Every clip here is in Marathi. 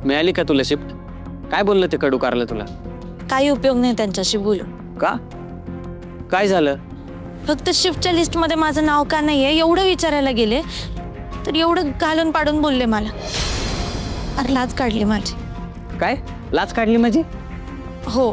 मिळाली का तुला शिफ्ट? काय बोललं ते कडू कारलं तुला? काही उपयोग नाही त्यांच्याशी बोलून. का? काय झालं? फक्त शिफ्टच्या लिस्ट मध्ये माझं नाव का नाहीये एवढं विचारायला गेले तर एवढं घालून पाडून बोलले मला. अरे लाज काढली माझी. काय लाज काढली माझी? हो.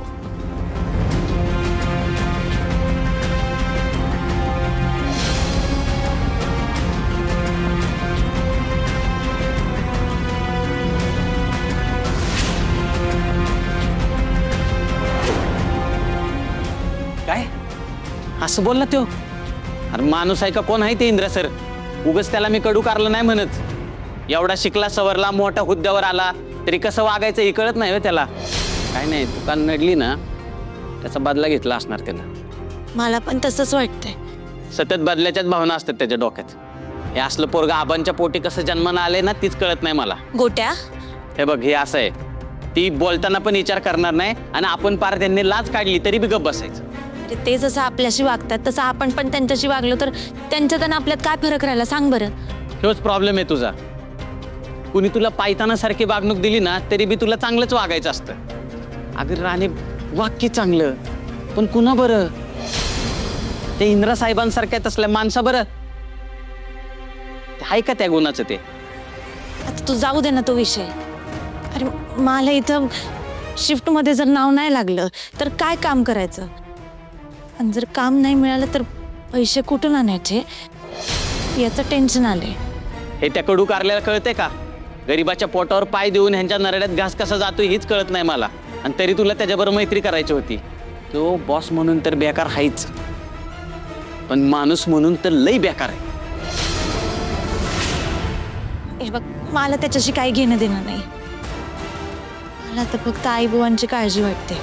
काय असं बोलला तो? अरे माणूस आहे का कोण आहे ते इंद्र सर? उगाच त्याला मी कडू कारलं नाही म्हणत. एवढा शिकला सवरला मोठा हुद्द्यावर आला तरी कसं वागायचं हे कळत नाही त्याला. काय नाही तू काल नडली ना त्याचा बदला घेतला असणार त्यानं. मला पण तसंच वाटतंय. सतत बदल्याच्याच भावना असतात त्याच्या डोक्यात. हे असलं पोरगा आबांच्या पोटी कसं जन्माला आले ना तीच कळत नाही मला. गोट्या हे बघ हे असं आहे ती बोलताना पण विचार करणार नाही आणि आपण पार त्यांनी लाज काढली तरी बी गप्प बसायचं. ते जसं आपल्याशी वागतात तसं आपण पण त्यांच्याशी वागलो तर त्यांच्यात आणि आपल्यात काय फरक राहिला सांग बरं. तोच प्रॉब्लेम आहे तुझा. कुणी तुला पायताना सारखी वागणूक दिली ना तरी बी तुला चांगलंच वागायचं असतं. अगं राणे वाक्य चांगलं पण कुणा बरं? ते इंद्रा साहेबांसारख्या तसल्या माणसा बरं आहे का त्या गुणाचं ते? आता तू जाऊ दे ना तो विषय. अरे मला इथं शिफ्ट मध्ये जर नाव नाही लागलं तर काय काम करायचं? आणि जर काम नाही मिळालं तर पैसे कुठून आणायचे याचं टेन्शन आले. हे त्या कडू कारल्याला कळते का? गरीबाच्या पोटावर पाय देऊन ह्यांच्या नरड्यात घास कसा जातो हीच कळत नाही मला. आणि तरी तुला त्याच्याबरोबर मैत्री करायची होती. तो बॉस म्हणून तर बेकार हायच पण माणूस म्हणून तर लई बेकार आहे. हे बघ मला त्याच्याशी काही घेणं देणं नाही. मला तर फक्त आई बुवांची काळजी वाटते.